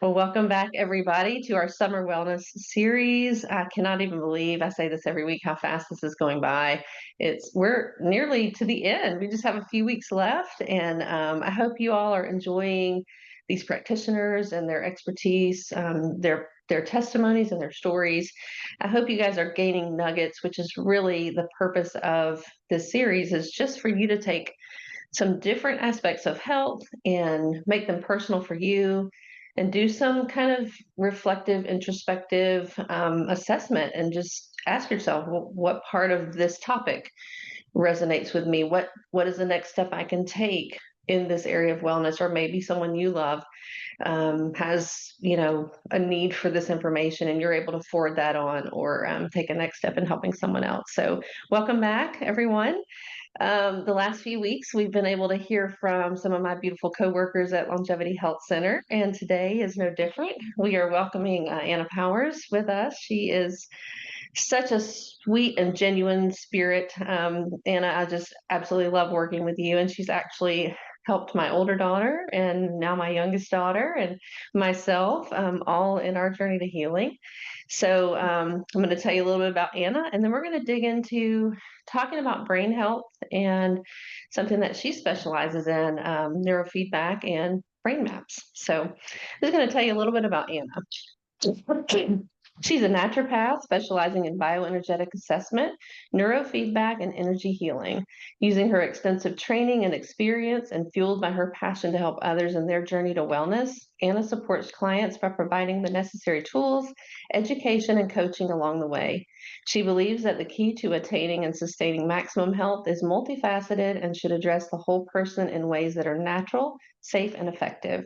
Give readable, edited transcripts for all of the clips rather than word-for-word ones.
Well, welcome back, everybody, to our summer wellness series. I cannot even believe I say this every week how fast this is going by. We're nearly to the end. We just have a few weeks left, and I hope you all are enjoying these practitioners and their expertise, their testimonies and their stories. I hope you guys are gaining nuggets, which is really the purpose of this series, is just for you to take some different aspects of health and make them personal for you and do some kind of reflective, introspective assessment and just ask yourself, well, what part of this topic resonates with me? What is the next step I can take in this area of wellness? Or maybe someone you love has a need for this information and you're able to forward that on or take a next step in helping someone else. So welcome back, everyone. The last few weeks, we've been able to hear from some of my beautiful coworkers at Longevity Health Center, and today is no different. We are welcoming Anna Powers with us. She is such a sweet and genuine spirit. Anna, I just absolutely love working with you, and she's actually helped my older daughter and now my youngest daughter and myself all in our journey to healing. So I'm going to tell you a little bit about Anna, and then we're going to dig into talking about brain health and something that she specializes in, neurofeedback and brain maps. So I'm just going to tell you a little bit about Anna. She's a naturopath specializing in bioenergetic assessment, neurofeedback, and energy healing. Using her extensive training and experience and fueled by her passion to help others in their journey to wellness, Anna supports clients by providing the necessary tools, education, and coaching along the way. She believes that the key to attaining and sustaining maximum health is multifaceted and should address the whole person in ways that are natural, safe, and effective.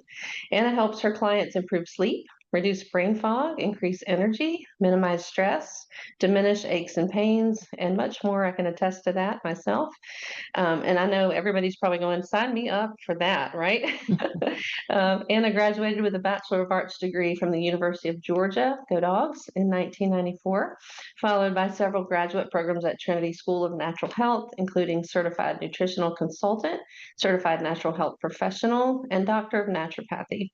Anna helps her clients improve sleep, reduce brain fog, increase energy, minimize stress, diminish aches and pains, and much more. I can attest to that myself. And I know everybody's probably going, sign me up for that, right? Anna graduated with a Bachelor of Arts degree from the University of Georgia, go Dogs, in 1994, followed by several graduate programs at Trinity School of Natural Health, including Certified Nutritional Consultant, Certified Natural Health Professional, and Doctor of Naturopathy.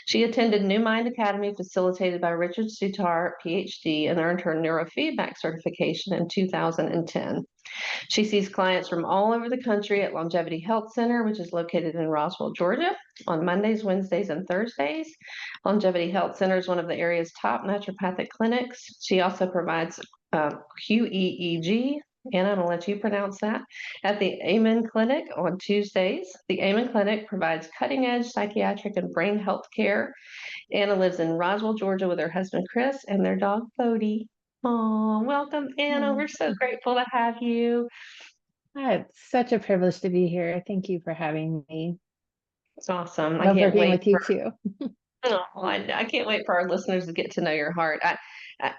She attended New Mind Academy, facilitated by Richard Sutar, PhD, and earned her neurofeedback certification in 2010. She sees clients from all over the country at Longevity Health Center, which is located in Roswell, Georgia, on Mondays, Wednesdays, and Thursdays. Longevity Health Center is one of the area's top naturopathic clinics. She also provides QEEG, Anna, I'm going to let you pronounce that, at the Amen Clinic on Tuesdays. The Amen Clinic provides cutting-edge psychiatric and brain health care. Anna lives in Roswell, Georgia with her husband, Chris, and their dog, Bodie. Oh, welcome, Anna. We're so grateful to have you. It's such a privilege to be here. Thank you for having me. It's awesome. I Love can't working wait with you too. I can't wait for our listeners to get to know your heart.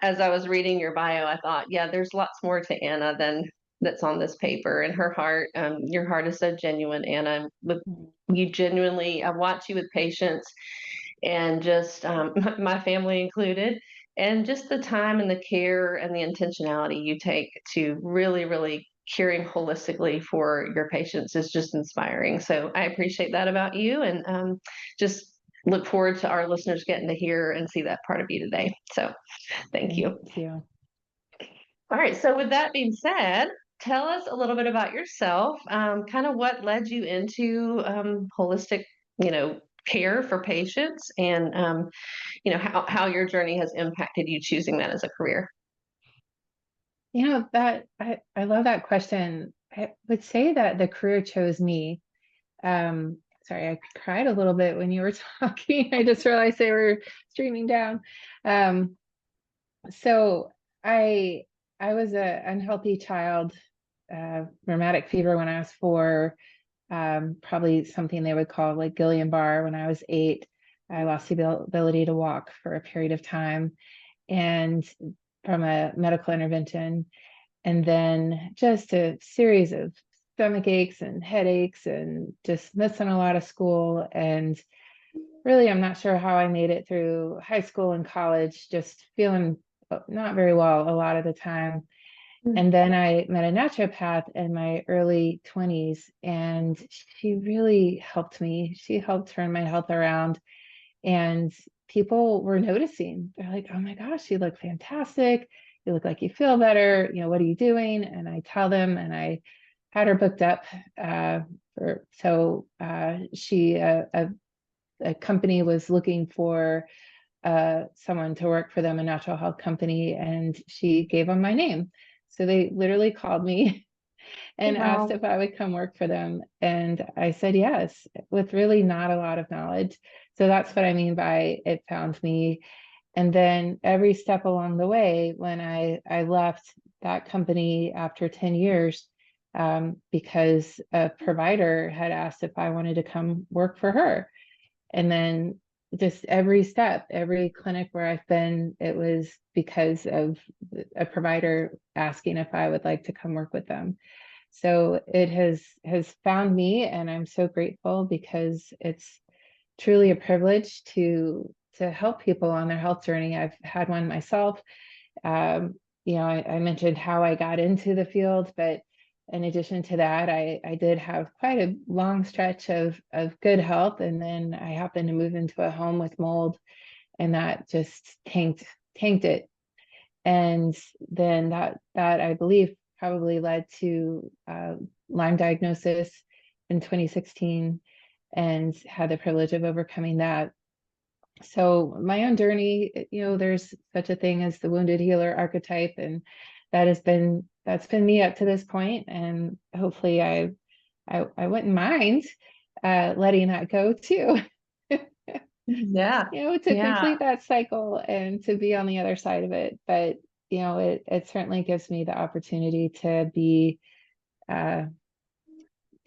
As I was reading your bio, I thought, yeah, there's lots more to Anna than that's on this paper. And her heart, your heart is so genuine, Anna. With you genuinely, I watch you with patience, and just my family included, and just the time and the care and the intentionality you take to really, really caring holistically for your patients is just inspiring. So I appreciate that about you, and just look forward to our listeners getting to hear and see that part of you today. So thank you. Thank you. All right. So with that being said, tell us a little bit about yourself, kind of what led you into holistic, care for patients, and how your journey has impacted you choosing that as a career. That I love that question. I would say that the career chose me. Sorry, I cried a little bit when you were talking. I just realized they were streaming down. So I was an unhealthy child, rheumatic fever when I was 4, probably something they would call like Guillain-Barré when I was 8. I lost the ability to walk for a period of time, and from a medical intervention, and then just a series of stomach aches and headaches and just missing a lot of school. And really, I'm not sure how I made it through high school and college, just feeling not very well a lot of the time. And then I met a naturopath in my early 20s, and she really helped me. She helped turn my health around. And people were noticing. They're like, oh my gosh, you look fantastic. You look like you feel better. What are you doing? And I tell them, and I had her booked up she a company was looking for someone to work for them, a natural health company, and she gave them my name. So they literally called me and asked Wow. if I would come work for them. And I said yes, with really not a lot of knowledge. So that's what I mean by it found me. And then every step along the way, when I left that company after 10 years, because a provider had asked if I wanted to come work for her. And then just every step, every clinic where I've been, it was because of a provider asking if I would like to come work with them. So it has found me, and I'm so grateful because it's truly a privilege to help people on their health journey. I've had one myself. I mentioned how I got into the field, but in addition to that, I did have quite a long stretch of good health, and then I happened to move into a home with mold, and that just tanked it. And then that I believe probably led to Lyme diagnosis in 2016, and had the privilege of overcoming that. So my own journey, there's such a thing as the wounded healer archetype, and that's been me up to this point. And hopefully I wouldn't mind letting that go too. Yeah. To Yeah. complete that cycle and to be on the other side of it. But it certainly gives me the opportunity uh,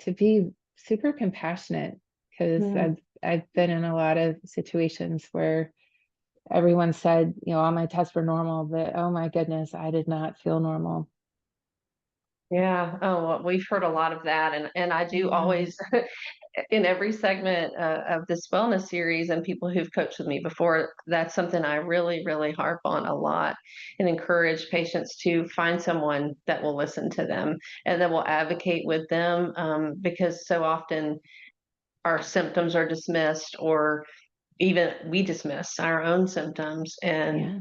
to be super compassionate, because Mm. I've been in a lot of situations where everyone said, all my tests were normal, but oh my goodness, I did not feel normal. Yeah. Oh, well, we've heard a lot of that, and I do Yeah. always in every segment of this wellness series, and people who've coached with me before, that's something I really, really harp on a lot, and encourage patients to find someone that will listen to them and that will advocate with them, because so often our symptoms are dismissed, or even we dismiss our own symptoms and Yeah.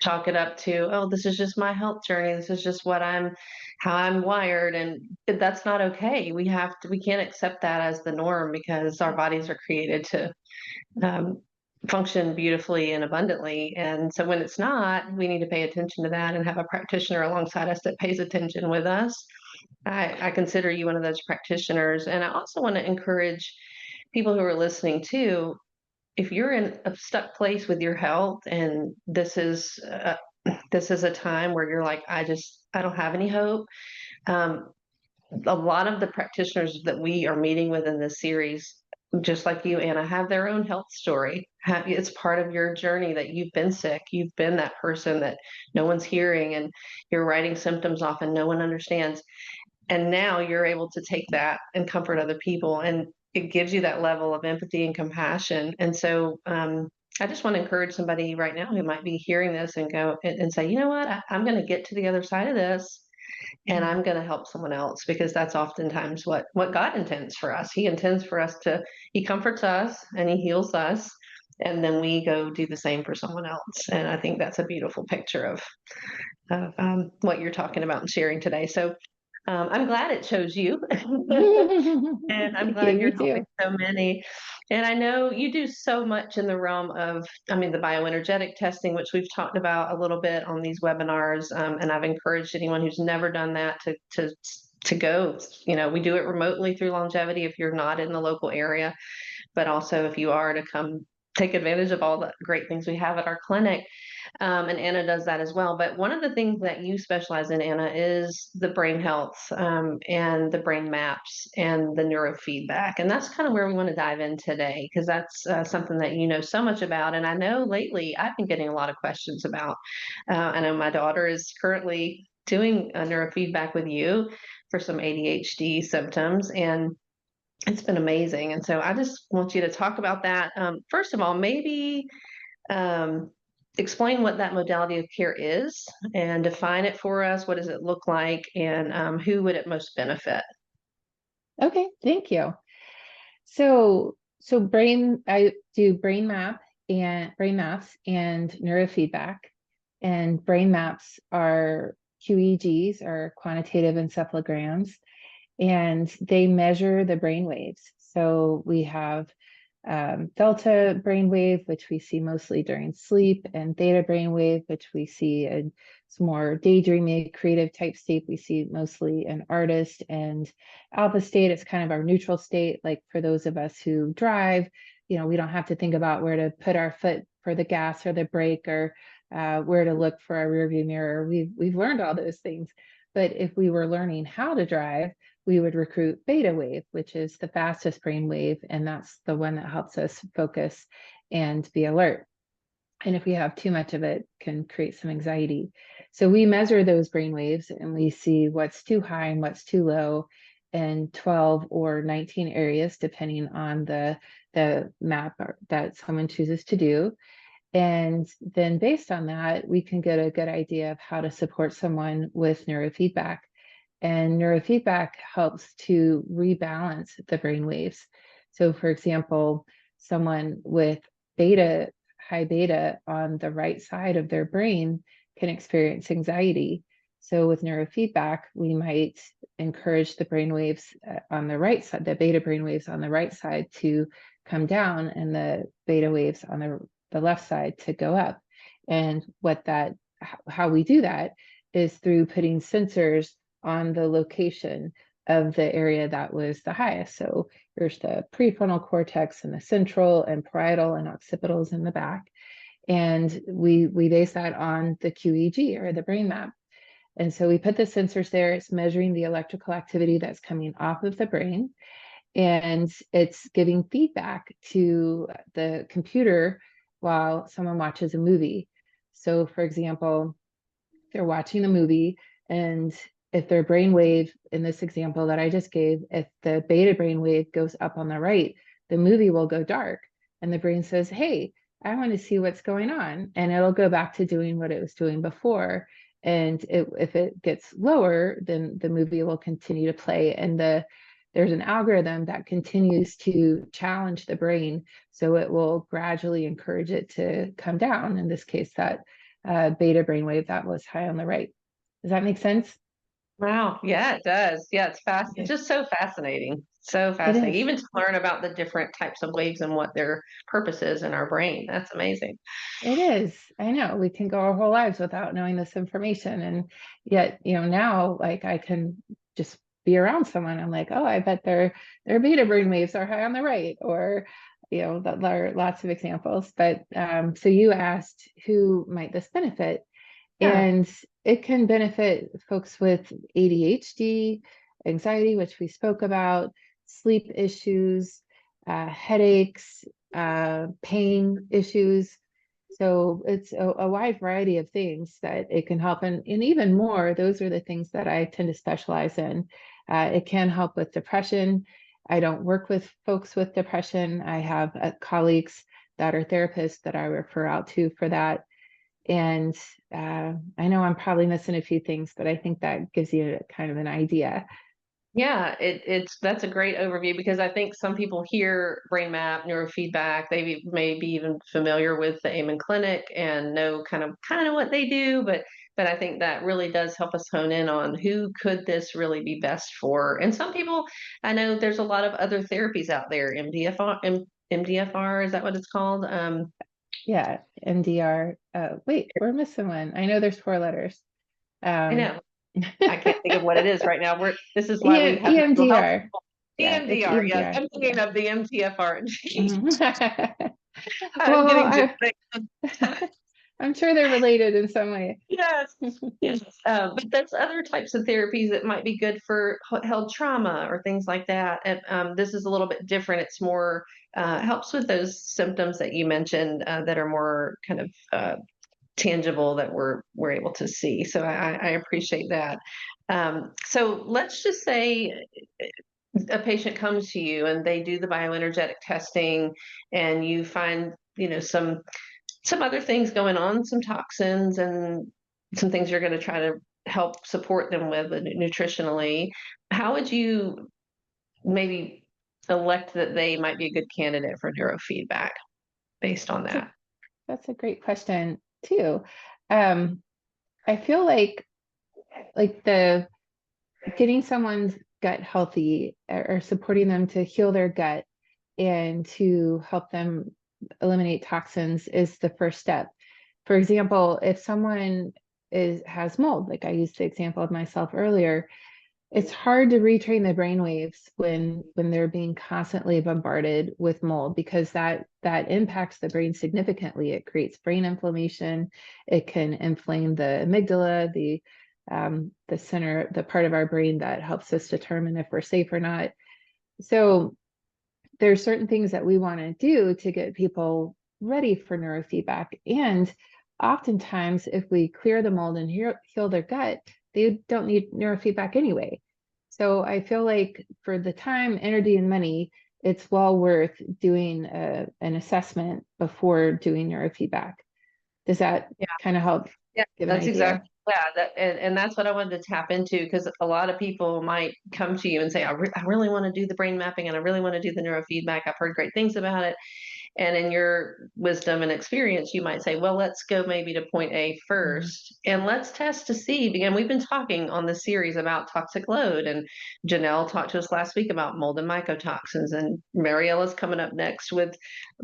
chalk it up to, oh, this is just my health journey, this is just how I'm wired, and that's not okay. We can't accept that as the norm, because our bodies are created to um, function beautifully and abundantly. And so when it's not, we need to pay attention to that and have a practitioner alongside us that pays attention with us. I consider you one of those practitioners. And I also want to encourage people who are listening too, if you're in a stuck place with your health, and this is a time where you're like, I don't have any hope. Um, a lot of the practitioners that we are meeting with in this series, just like you, Anna, have their own health story. It's part of your journey that you've been sick. You've been that person that no one's hearing, and you're writing symptoms off and no one understands. And now you're able to take that and comfort other people. And it gives you that level of empathy and compassion. And so, I just want to encourage somebody right now who might be hearing this and go and say, you know what, I'm going to get to the other side of this, and Yeah. I'm going to help someone else, because that's oftentimes what God intends for us. He intends for us He comforts us and He heals us, and then we go do the same for someone else. And I think that's a beautiful picture of what you're talking about and sharing today. So I'm glad it chose you. And I'm Thank you. glad Me you're helping too. so many. And I know you do so much in the realm of, I mean, the bioenergetic testing, which we've talked about a little bit on these webinars. And I've encouraged anyone who's never done that to go. We do it remotely through Longevity if you're not in the local area, but also if you are, to come take advantage of all the great things we have at our clinic. And Anna does that as well. But one of the things that you specialize in, Anna, is the brain health, and the brain maps and the neurofeedback. And that's kind of where we want to dive in today, because that's something that you know so much about. And I know lately I've been getting a lot of questions about. I know my daughter is currently doing a neurofeedback with you for some ADHD symptoms. And it's been amazing. And so I just want you to talk about that. First of all, maybe um, explain what that modality of care is and define it for us. What does it look like, and who would it most benefit? Okay. Thank you. So I do brain map and brain maps and neurofeedback. And brain maps are QEEGs, or quantitative encephalograms, and they measure the brain waves. So we have delta brainwave, which we see mostly during sleep, and theta brainwave, which we see in more daydreaming, creative type state. We see mostly an artist, and alpha state. It's kind of our neutral state. Like for those of us who drive, we don't have to think about where to put our foot for the gas or the brake, or where to look for our rearview mirror. We've learned all those things. But if we were learning how to drive, we would recruit beta wave, which is the fastest brain wave, and that's the one that helps us focus and be alert. And if we have too much of it, can create some anxiety. So we measure those brain waves and we see what's too high and what's too low in 12 or 19 areas, depending on the map that someone chooses to do. And then based on that, we can get a good idea of how to support someone with neurofeedback. And neurofeedback helps to rebalance the brain waves. So for example, someone with high beta on the right side of their brain can experience anxiety. So with neurofeedback, we might encourage the brain waves on the right side, the beta brain waves on the right side, to come down, and the beta waves on the left side to go up. And how we do that is through putting sensors on the location of the area that was the highest. So there's the prefrontal cortex and the central and parietal and occipitals in the back. And we base that on the QEEG, or the brain map. And so we put the sensors there. It's measuring the electrical activity that's coming off of the brain, and it's giving feedback to the computer while someone watches a movie. So for example, they're watching a movie, and if their brainwave, in this example that I just gave, if the beta brainwave goes up on the right, the movie will go dark, and the brain says, hey, I want to see what's going on, and it'll go back to doing what it was doing before. And if it gets lower, then the movie will continue to play, and there's an algorithm that continues to challenge the brain, so it will gradually encourage it to come down. In this case, that beta brainwave that was high on the right. Does that make sense? Wow. Yeah, it does. Yeah, it's fast. It's Okay. just so fascinating. So It fascinating. is. Even to learn about the different types of waves and what their purpose is in our brain. That's amazing. It is. I know we can go our whole lives without knowing this information. And yet, now, like, I can just be around someone. I'm like, oh, I bet their beta brain waves are high on the right, or, there are lots of examples. But so you asked, who might this benefit? Yeah. And it can benefit folks with ADHD, anxiety, which we spoke about, sleep issues, headaches, pain issues. So it's a wide variety of things that it can help. And even more, those are the things that I tend to specialize in. It can help with depression. I don't work with folks with depression. I have colleagues that are therapists that I refer out to for that. And I know I'm probably missing a few things, but I think that gives you kind of an idea. Yeah, that's a great overview because I think some people hear brain map, neurofeedback, may be even familiar with the Amen Clinic and know kind of what they do, but I think that really does help us hone in on who could this really be best for. And some people, I know there's a lot of other therapies out there, MDFR, is that what it's called? Yeah, MDR. Wait, we're missing one. I know there's 4 letters. I Um, know. I can't think of what it is right now. This is why we have mental health. EMDR. Yeah, it's EMDR, yes. EMDR. I'm Yeah. thinking of the MTFR. Mhm. I'm Well, getting just I'm sure they're related in some way. yes, yes. But there's other types of therapies that might be good for held trauma or things like that. And this is a little bit different. It's more helps with those symptoms that you mentioned that are more kind of tangible that we're able to see. So I appreciate that. So let's just say a patient comes to you and they do the bioenergetic testing, and you find some other things going on, some toxins and some things you're going to try to help support them with nutritionally. How would you maybe elect that they might be a good candidate for neurofeedback? based on That's a, that? that's a great question too. Um, I feel like the getting someone's gut healthy or supporting them to heal their gut and to help them eliminate toxins is the first step. For example, if someone has mold, like I used the example of myself earlier, it's hard to retrain the brain waves when they're being constantly bombarded with mold, because that impacts the brain significantly. It creates brain inflammation. It can inflame the amygdala, the center, the part of our brain that helps us determine if we're safe or not. So there's certain things that we want to do to get people ready for neurofeedback. And oftentimes, if we clear the mold and heal their gut, they don't need neurofeedback anyway. So I feel like for the time, energy, and money, it's well worth doing an assessment before doing neurofeedback. Does that kind of help Yeah, give an that's idea? exactly, yeah, and that's what I wanted to tap into, because a lot of people might come to you and say, I really want to do the brain mapping and I really want to do the neurofeedback. I've heard great things about it. And in your wisdom and experience, you might say, well, let's go maybe to point A Mhm. first and let's test to see. Again, we've been talking on this series about toxic load, and Janelle talked to us last week about mold and mycotoxins, and Mariella's coming up next with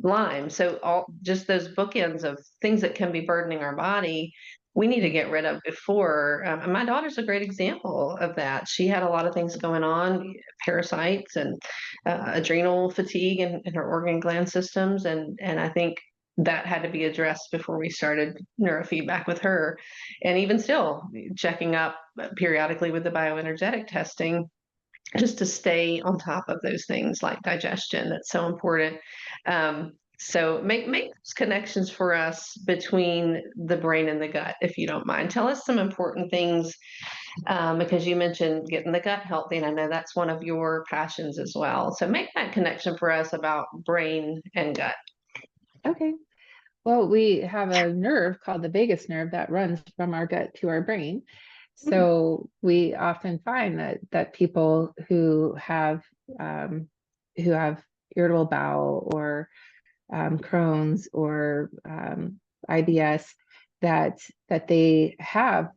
Lyme. So all just those bookends of things that can be burdening our body, we need to get rid of before. And my daughter's a great example of that. She had a lot of things going on, parasites and adrenal fatigue in her organ gland systems, and I think that had to be addressed before we started neurofeedback with her. And even still, checking up periodically with the bioenergetic testing, just to stay on top of those things like digestion. That's so important. So make those connections for us between the brain and the gut, if you don't mind. Tell us some important things, because you mentioned getting the gut healthy, and I know that's one of your passions as well. So make that connection for us about brain and gut. Okay. Well, we have a nerve called the vagus nerve that runs from our gut to our brain. Mm. So we often find that people um, who have irritable bowel or Crohn's or IBS, that they have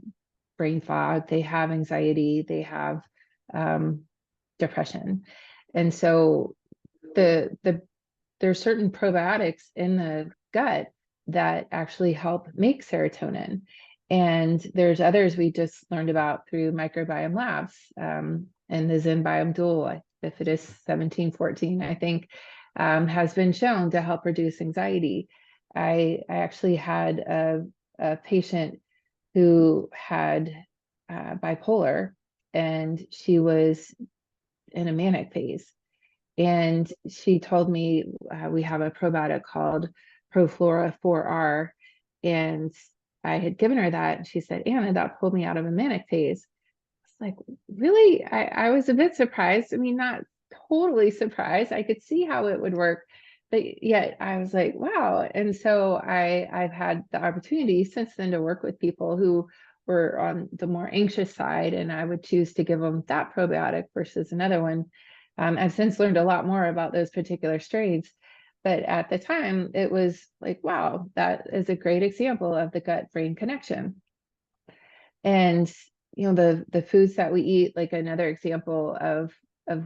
brain fog, they have anxiety, they have um, depression, and so the there's certain probiotics in the gut that actually help make serotonin. And there's others we just learned about through microbiome labs, and the ZenBiome Dual, if it is 1714, I think, has been shown to help reduce anxiety. I actually had a patient who had bipolar, and she was in a manic phase, and she told me we have a probiotic called Proflora 4R. And I had given her that. And she said, Anna, that pulled me out of a manic phase. It's like, really? I was a bit surprised. I mean, not totally surprised. I could see how it would work. But yet I was like, wow. And so I've had the opportunity since then to work with people who were on the more anxious side, and I would choose to give them that probiotic versus another one. I've since learned a lot more about those particular strains, but at the time it was like, wow, that is a great example of the gut brain connection. And the foods that we eat, like another example of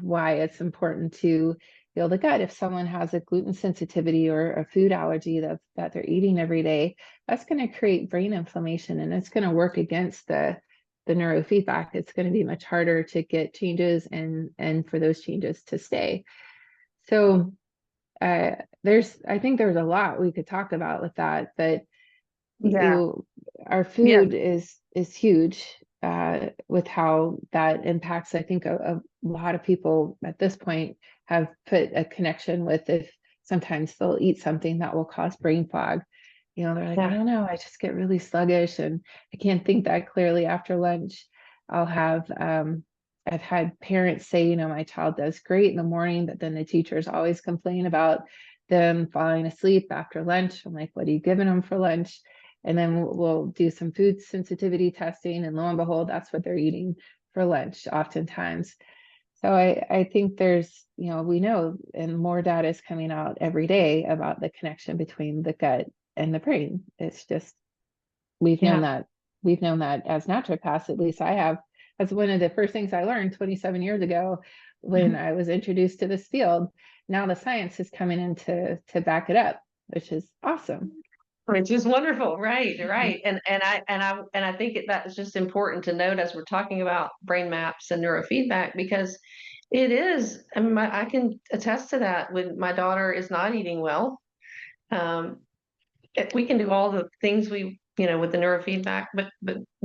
why it's important to heal the gut. If someone has a gluten sensitivity or a food allergy that they're eating every day, that's going to create brain inflammation, and it's going to work against the neurofeedback. It's going to be much harder to get changes and for those changes to stay. So I think there's a lot we could talk about with that, but Yeah, you our yeah, food is huge with how that impacts. I think a lot of people at this point have put a connection with, if sometimes they'll eat something that will cause brain fog. They're like, I yeah, don't know, I just get really sluggish and I can't think that clearly after lunch. I'll have I've had parents say, my child does great in the morning, but then the teachers always complain about them falling asleep after lunch. I'm like, what are you giving them for lunch? And then we'll do some food sensitivity testing, and lo and behold, that's what they're eating for lunch oftentimes. So I think there's, we know, and more data is coming out every day about the connection between the gut and the brain. It's just, we've known Yeah. that. We've known that as naturopaths, at least I have. That's one of the first things I learned 27 years ago when I was introduced to this field. Now the science is coming in to back it up, which is awesome. Which is wonderful, right, Mhm. right. And I think that is just important to note as we're talking about brain maps and neurofeedback, because it is, I mean, I can attest to that when my daughter is not eating well. Um, we can do all the things with the neurofeedback, but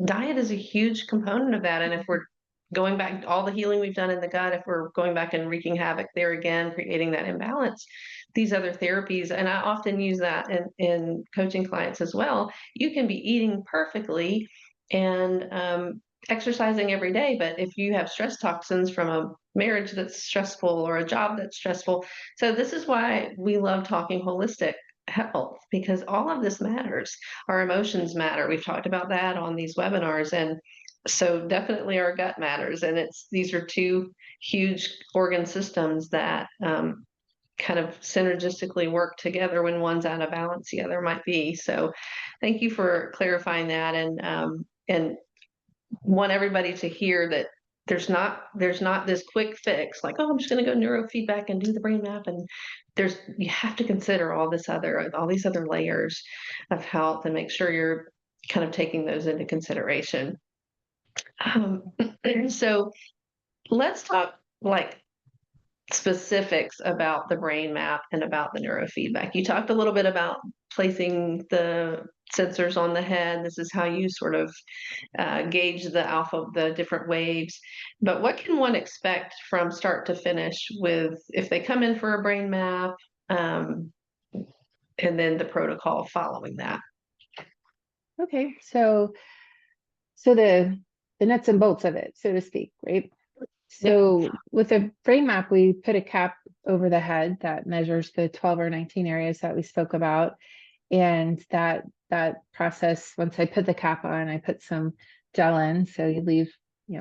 diet is a huge component of that. And if we're going back, all the healing we've done in the gut, if we're going back and wreaking havoc there again, creating that imbalance, these other therapies, and I often use that in coaching clients as well. You can be eating perfectly and exercising every day, but if you have stress toxins from a marriage that's stressful or a job that's stressful, so this is why we love talking holistic health, because all of this matters. Our emotions matter. We've talked about that on these webinars. And so definitely our gut matters. And these are two huge organ systems that kind of synergistically work together when one's out of balance, the other might be. So thank you for clarifying that. And want everybody to hear that there's not this quick fix like, oh, I'm just going to go neurofeedback and do the brain map, and you have to consider all these other layers of health and make sure you're kind of taking those into consideration. um, so let's talk like specifics about the brain map and about the neurofeedback. You talked a little bit about placing the sensors on the head. This is how you sort of gauge the alpha, the different waves. But what can one expect from start to finish with if they come in for a brain map, um, and then the protocol following that? Okay, so the nuts and bolts of it, so to speak, right? Yep. So with a brain map, we put a cap over the head that measures the 12 or 19 areas that we spoke about. And that process, once I put the cap on, I put some gel in. So you leave,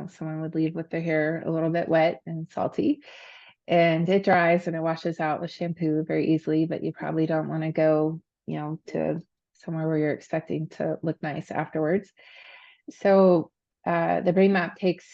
someone would leave with their hair a little bit wet and salty. And it dries and it washes out with shampoo very easily, but you probably don't want to go, to somewhere where you're expecting to look nice afterwards. So the brain map takes,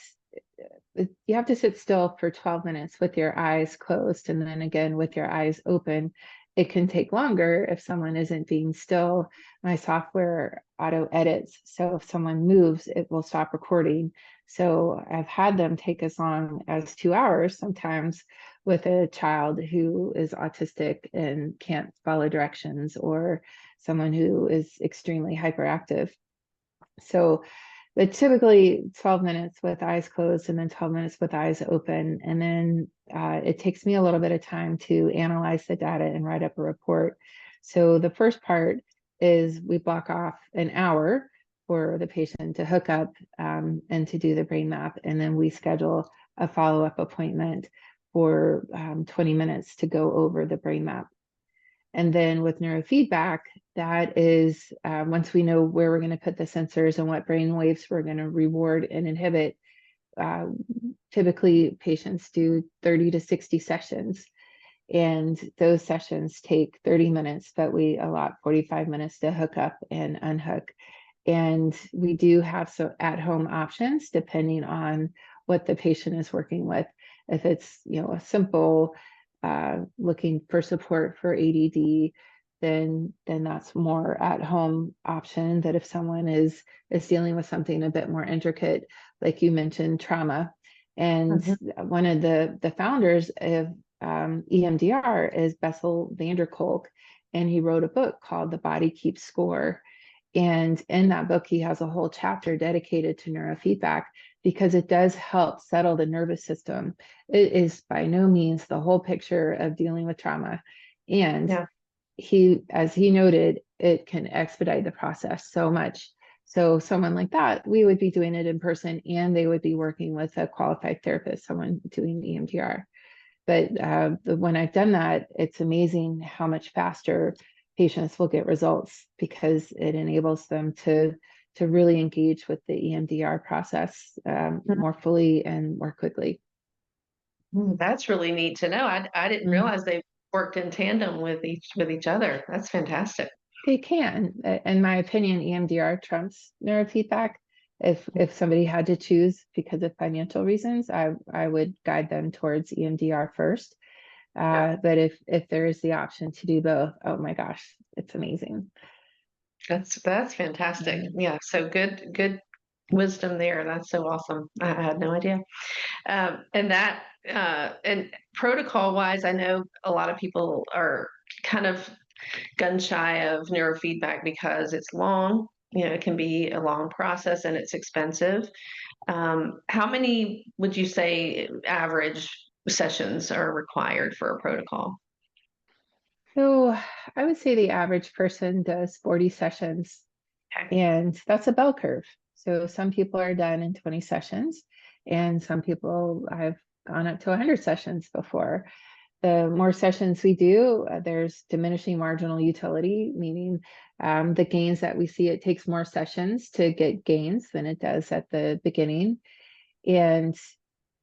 you have to sit still for 12 minutes with your eyes closed. And then again, with your eyes open. It can take longer if someone isn't being still. My software auto edits. So if someone moves, it will stop recording. So I've had them take as long as 2 hours sometimes with a child who is autistic and can't follow directions, or someone who is extremely hyperactive. So but typically 12 minutes with eyes closed and then 12 minutes with eyes open. And then it takes me a little bit of time to analyze the data and write up a report. So the first part is we block off an hour for the patient to hook up and to do the brain map. And then we schedule a follow-up appointment for 20 minutes to go over the brain map. And then with neurofeedback, that is once we know where we're going to put the sensors and what brain waves we're going to reward and inhibit, uh, typically patients do 30 to 60 sessions. And those sessions take 30 minutes, but we allot 45 minutes to hook up and unhook. And we do have some at-home options depending on what the patient is working with. If it's, a simple looking for support for ADD, then that's more at-home option. That if someone is dealing with something a bit more intricate, like you mentioned, trauma. And Mhm. one of the founders of EMDR is Bessel van der Kolk, and he wrote a book called The Body Keeps Score. And in that book, he has a whole chapter dedicated to neurofeedback because it does help settle the nervous system. It is by no means the whole picture of dealing with trauma. And Yeah. as he noted, it can expedite the process so much. So someone like that, we would be doing it in person, and they would be working with a qualified therapist, someone doing EMDR. But when I've done that, it's amazing how much faster patients will get results because it enables them to really engage with the EMDR process more fully and more quickly. That's really neat to know. I didn't Mhm. realize they worked in tandem with each other. That's fantastic. They can. In my opinion, EMDR trumps neurofeedback. If somebody had to choose because of financial reasons, I would guide them towards EMDR first. Yeah, But if there is the option to do both, oh my gosh, it's amazing. that's fantastic. Yeah. Yeah, so good wisdom there. That's so awesome. I had no idea. And that and protocol wise, I know a lot of people are kind of gun shy of neurofeedback because it's long. It can be a long process and it's expensive. How many would you say average sessions are required for a protocol? So I would say the average person does 40 sessions, Okay. and that's a bell curve. So some people are done in 20 sessions, and some people I've gone up to 100 sessions before. The more sessions we do, there's diminishing marginal utility, meaning the gains that we see, it takes more sessions to get gains than it does at the beginning. And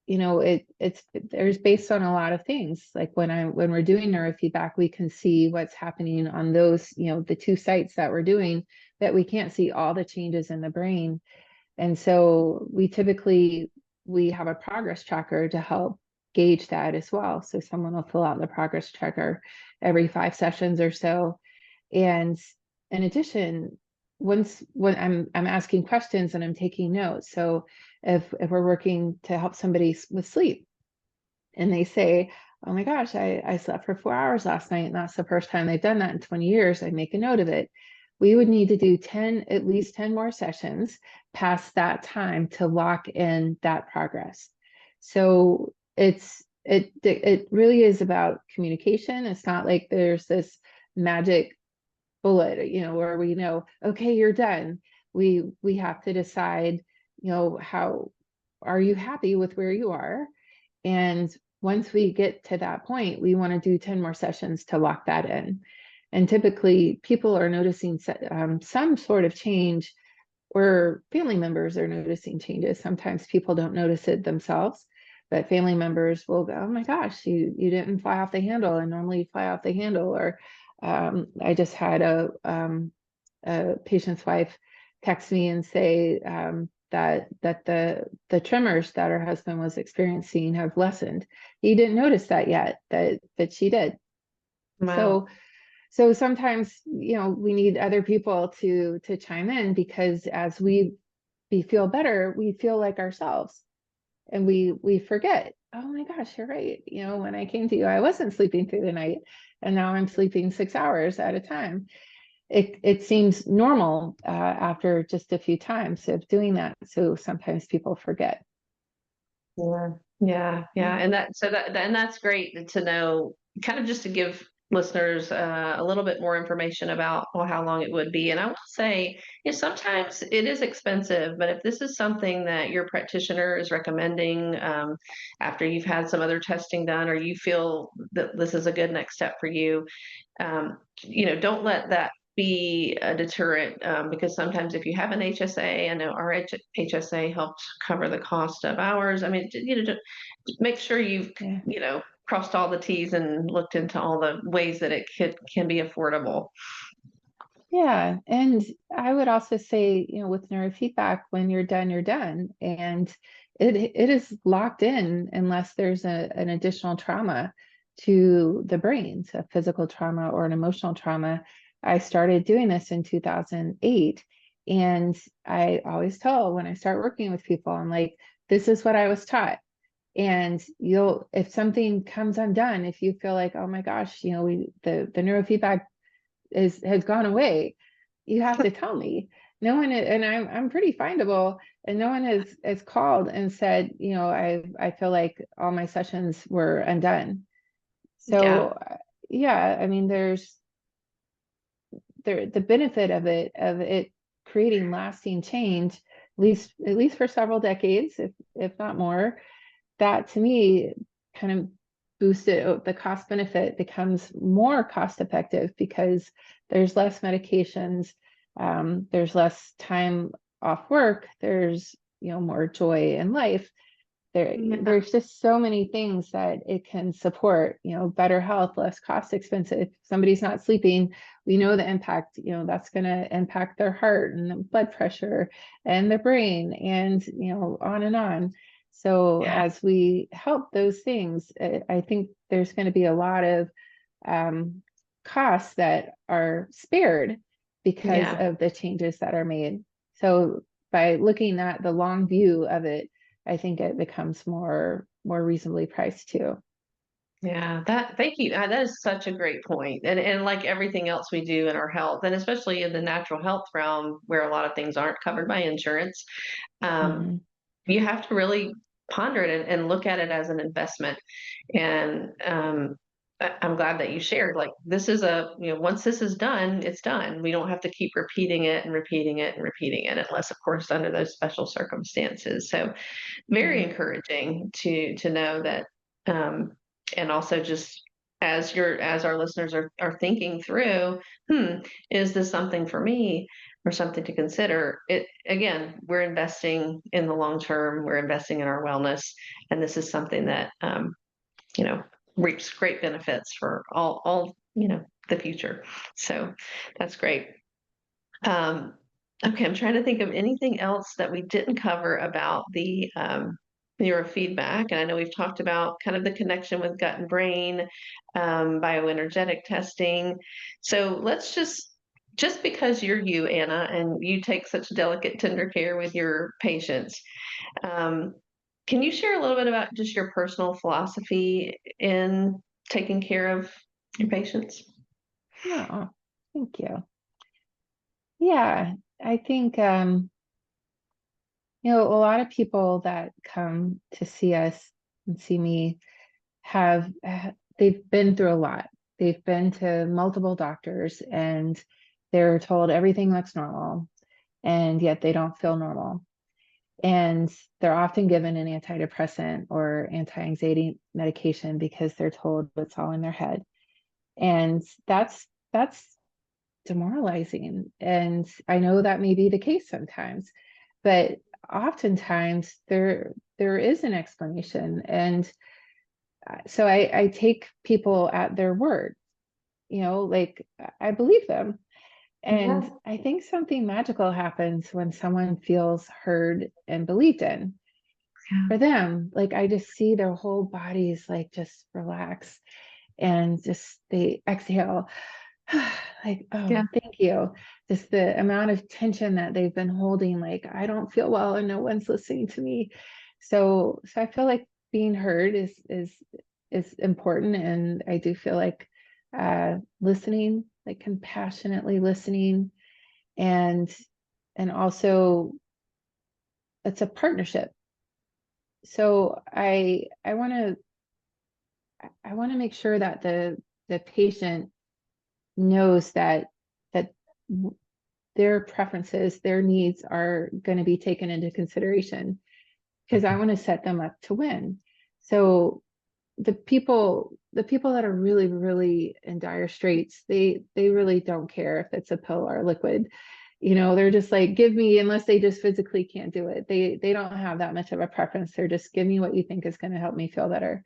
it's there's based on a lot of things. Like when we're doing neurofeedback, we can see what's happening on those, the two sites that we're doing, that we can't see all the changes in the brain. And so we have a progress tracker to help gauge that as well. So someone will fill out the progress tracker every 5 sessions or so. And in addition, when I'm asking questions and I'm taking notes. So if we're working to help somebody with sleep, and they say, oh my gosh, I slept for 4 hours last night, and that's the first time they've done that in 20 years, I make a note of it. We would need to do at least 10 more sessions past that time to lock in that progress. So it really is about communication. It's not like there's this magic bullet, where we know, okay, you're done. We have to decide, how are you happy with where you are? And once we get to that point, we want to do 10 more sessions to lock that in. And typically, people are noticing some sort of change, or family members are noticing changes. Sometimes people don't notice it themselves, but family members will go, "Oh my gosh, you didn't fly off the handle, and normally you fly off the handle." Or I just had a patient's wife text me and say that the tremors that her husband was experiencing have lessened. He didn't notice that yet, that she did. Wow. So so sometimes, we need other people to chime in, because as we feel better, we feel like ourselves, and we forget, oh my gosh, you're right. When I came to you, I wasn't sleeping through the night, and now I'm sleeping 6 hours at a time. It seems normal after just a few times of doing that. So sometimes people forget. Yeah, yeah, yeah, Yeah. and that's great to know, kind of just to give listeners a little bit more information about, well, how long it would be. And I will say, sometimes it is expensive, but if this is something that your practitioner is recommending after you've had some other testing done, or you feel that this is a good next step for you, don't let that be a deterrent, because sometimes if you have an HSA, I know our HSA helped cover the cost of ours. I mean, just make sure you've, Yeah. crossed all the T's and looked into all the ways that it can be affordable. Yeah. And I would also say, with neurofeedback, when you're done, you're done. And it is locked in unless there's an additional trauma to the brain, so physical trauma or an emotional trauma. I started doing this in 2008. And I always tell, when I start working with people, I'm like, this is what I was taught. And if something comes undone, if you feel like, oh my gosh, the neurofeedback has gone away, you have to tell me. No one, and I'm pretty findable, and no one has called and said, I feel like all my sessions were undone. So Yeah. yeah, I mean, there's the benefit of it creating lasting change, at least for several decades, if not more. That to me kind of boosted the cost benefit, becomes more cost effective, because there's less medications, there's less time off work, there's more joy in life. Yeah. There's just so many things that it can support, better health, less cost expensive. If somebody's not sleeping, we know the impact, that's going to impact their heart and the blood pressure and their brain and, on and on. So Yeah. as we help those things, I think there's going to be a lot of um, costs that are spared because Yeah. of the changes that are made. So by looking at the long view of it, I think it becomes more reasonably priced too. Yeah, thank you. That is such a great point. And like everything else we do in our health, and especially in the natural health realm where a lot of things aren't covered by insurance, um, Mhm. you have to really ponder it and look at it as an investment. And I'm glad that you shared, like, this is once this is done, it's done. We don't have to keep repeating it and repeating it and repeating it, unless, of course, under those special circumstances. So very Yeah. encouraging to know that, um, and also just as our listeners are thinking through, hmm, is this something for me or something to consider? It again, we're investing in the long term, we're investing in our wellness, and this is something that you know reaps great benefits for all the future. So that's great. Um, okay, I'm trying to think of anything else that we didn't cover about the neurofeedback. And I know we've talked about kind of the connection with gut and brain, bioenergetic testing. So let's just because you're you, Anna, and you take such delicate, tender care with your patients, um, can you share a little bit about just your personal philosophy in taking care of your patients? Oh, thank you. Yeah, I think a lot of people that come to see us and see me they've been through a lot. They've been to multiple doctors and they're told everything looks normal, and yet they don't feel normal. And they're often given an antidepressant or anti-anxiety medication because they're told it's all in their head. And that's demoralizing. And I know that may be the case sometimes, but oftentimes there is an explanation. And so I take people at their word, like I believe them. And Yeah. I think something magical happens when someone feels heard and believed in. For them, like I just see their whole bodies like just relax and just they exhale. Like, Yeah. oh, thank you. Just the amount of tension that they've been holding, like I don't feel well and no one's listening to me. So I feel like being heard is important. And I do feel like listening, like compassionately listening, and also it's a partnership. So I want to make sure that the patient knows that their preferences, their needs are going to be taken into consideration, because I want to set them up to win. So the people that are really, really in dire straits, they really don't care if it's a pill or a liquid. They're just like, give me, unless they just physically can't do it. They don't have that much of a preference. They're just, give me what you think is going to help me feel better.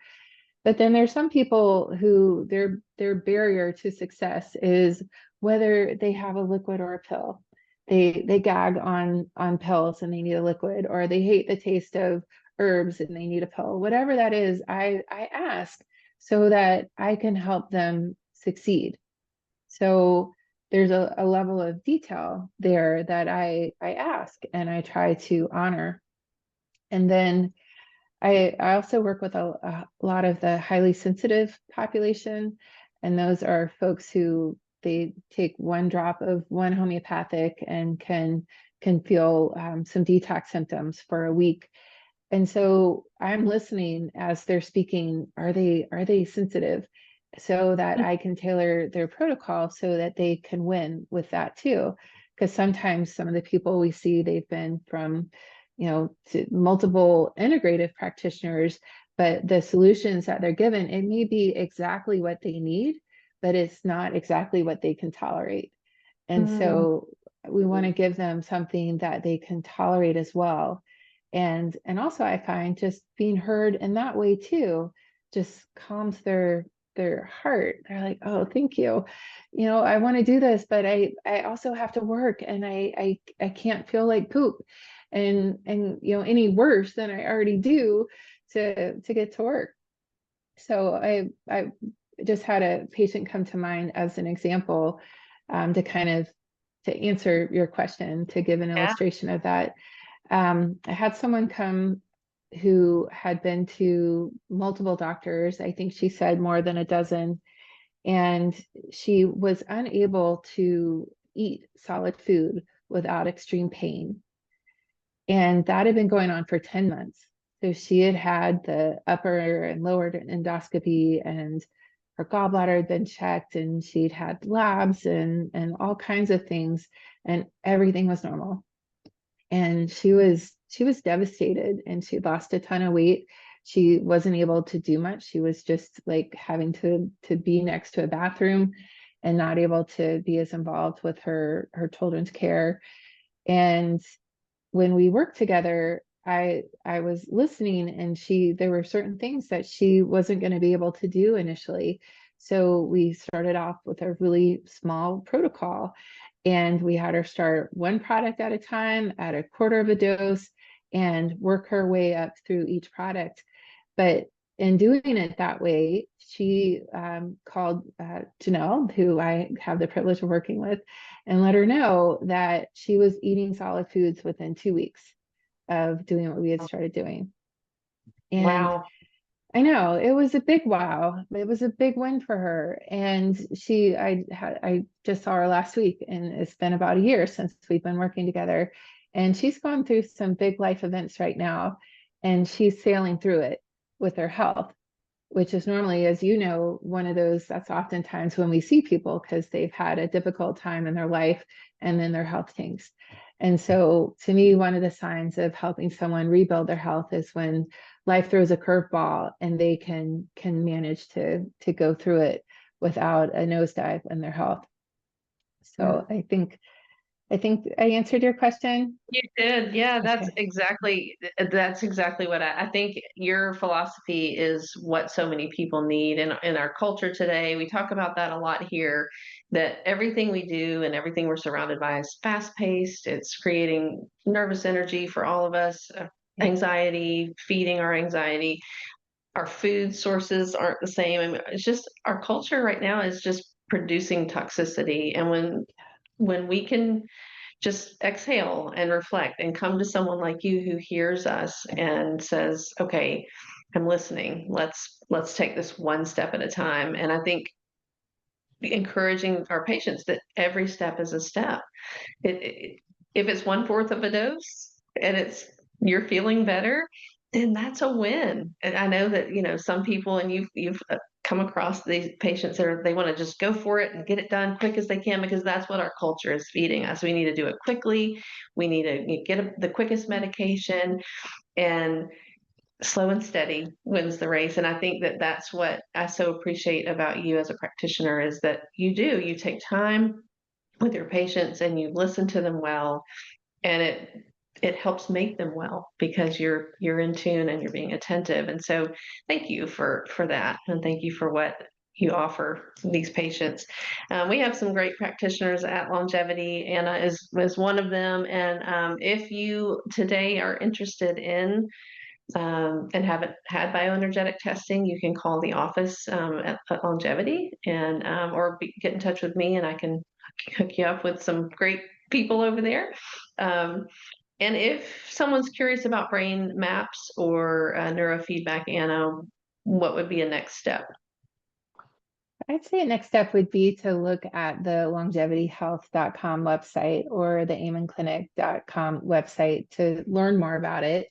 But then there's some people who their barrier to success is whether they have a liquid or a pill. They gag on pills and they need a liquid, or they hate the taste of herbs and they need a pill. Whatever that is, I ask so that I can help them succeed. So there's a level of detail there that I ask and I try to honor. And then I also work with a lot of the highly sensitive population, and those are folks who they take one drop of one homeopathic and can feel some detox symptoms for a week. And so I'm listening as they're speaking. Are they sensitive? So that I can tailor their protocol so that they can win with that too. Because sometimes some of the people we see, they've been from, to multiple integrative practitioners, but the solutions that they're given, it may be exactly what they need, but it's not exactly what they can tolerate. And Mm. so we want to give them something that they can tolerate as well. And also I find just being heard in that way too just calms their heart. They're like, oh, thank you. I want to do this, but I also have to work, and I can't feel like poop and any worse than I already do to get to work. So I just had a patient come to mind as an example, to kind of to answer your question, to give an Yeah. illustration of that. I had someone come who had been to multiple doctors. I think she said more than a dozen, and she was unable to eat solid food without extreme pain. And that had been going on for 10 months. So she had had the upper and lower endoscopy, and her gallbladder had been checked, and she'd had labs and all kinds of things, and everything was normal. And she was devastated, and she lost a ton of weight. She wasn't able to do much. She was just like having to be next to a bathroom and not able to be as involved with her children's care. And when we worked together, I was listening, and there were certain things that she wasn't going to be able to do initially. So we started off with a really small protocol, and we had her start one product at a time at a quarter of a dose and work her way up through each product. But in doing it that way, she called Janelle, who I have the privilege of working with, and let her know that she was eating solid foods within 2 weeks of doing what we had started doing. And Wow. I know it was a big wow. It was a big win for her. And I just saw her last week, and it's been about a year since we've been working together. And she's gone through some big life events right now, and she's sailing through it with her health, which is normally, as you know, one of those that's oftentimes when we see people because they've had a difficult time in their life and then their health tanks. And so to me, one of the signs of helping someone rebuild their health is when life throws a curveball and they can manage to go through it without a nosedive in their health. So I think I answered your question. You did. Yeah, Okay. that's exactly what I think your philosophy is what so many people need in our culture today. We talk about that a lot here, that everything we do and everything we're surrounded by is fast paced. It's creating nervous energy for all of us, Yeah. anxiety, feeding our anxiety. Our food sources aren't the same. I mean, it's just our culture right now is just producing toxicity. And when we can just exhale and reflect and come to someone like you who hears us and says, okay, I'm listening, let's take this one step at a time. And I think encouraging our patients that every step is a step. If it's 1/4 of a dose and you're feeling better, then that's a win. And I know that some people, and you've come across these patients that they want to just go for it and get it done quick as they can, because that's what our culture is feeding us. We need to do it quickly. We need to get the quickest medication, and slow and steady wins the race. And I think that that's what I so appreciate about you as a practitioner, is that you take time with your patients and you listen to them well, and it helps make them well because you're in tune and you're being attentive. And so thank you for that, and thank you for what you offer these patients. We have some great practitioners at Longevity. Anna is one of them. And if you today are interested in and haven't had bioenergetic testing, you can call the office at Longevity, and get in touch with me, and I can hook you up with some great people over there. Um, and if someone's curious about brain maps or neurofeedback, Anna, what would be a next step? I'd say a next step would be to look at the longevityhealth.com website or the amenclinic.com website to learn more about it.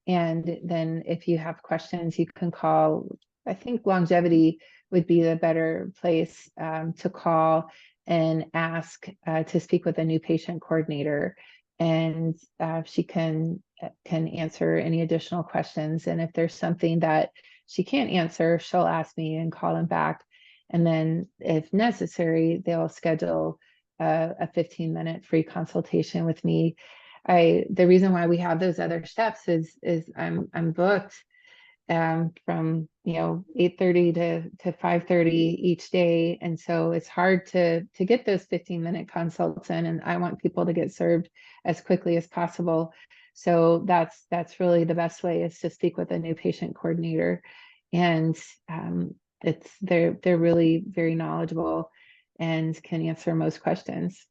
And then if you have questions, you can call. I think Longevity would be the better place to call and ask to speak with a new patient coordinator. And she can answer any additional questions. And if there's something that she can't answer, she'll ask me and call them back. And then if necessary, they'll schedule a 15-minute free consultation with me. The reason why we have those other steps is I'm booked from 8:30 to 5:30 each day, and so it's hard to get those 15-minute consults in, and I want people to get served as quickly as possible. So that's really the best way, is to speak with a new patient coordinator, and they're really very knowledgeable and can answer most questions.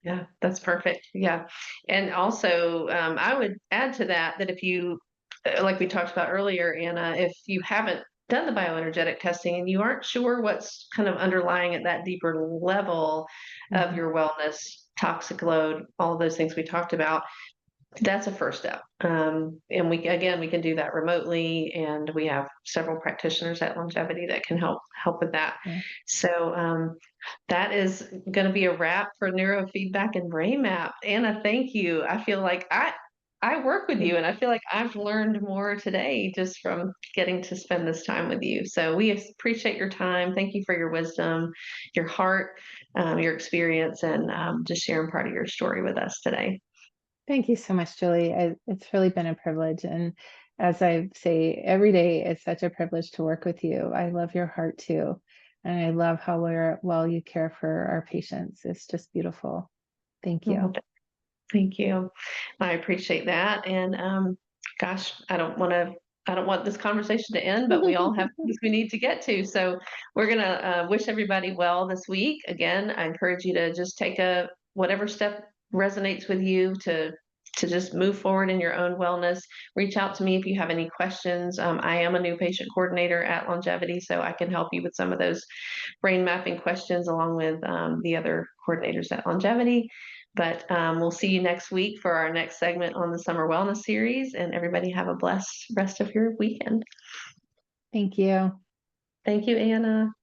Yeah, that's perfect. Yeah. And also, I would add to that that if you, like we talked about earlier, Anna, if you haven't done the bioenergetic testing and you aren't sure what's kind of underlying at that deeper level of Mhm. your wellness, toxic load, all of those things we talked about, that's a first step. And we can do that remotely, and we have several practitioners at Longevity that can help with that. Yeah. So that is going to be a wrap for neurofeedback and brain map. Anna, thank you. I feel like I work with you, and I feel like I've learned more today just from getting to spend this time with you. So we appreciate your time. Thank you for your wisdom, your heart, your experience, and just sharing part of your story with us today. Thank you so much, Julie. It's really been a privilege. And as I say every day, it's such a privilege to work with you. I love your heart too. And I love how well you care for our patients. It's just beautiful. Thank Well, you. thank you. I appreciate that. And gosh, I don't want this conversation to end, but we all have things we need to get to. So we're gonna wish everybody well this week. Again, I encourage you to just take a whatever step resonates with you to just move forward in your own wellness. Reach out to me if you have any questions. I am a new patient coordinator at Longevity, so I can help you with some of those brain mapping questions along with the other coordinators at Longevity. But we'll see you next week for our next segment on the Summer Wellness Series. And everybody have a blessed rest of your weekend. Thank you. Thank you, Anna.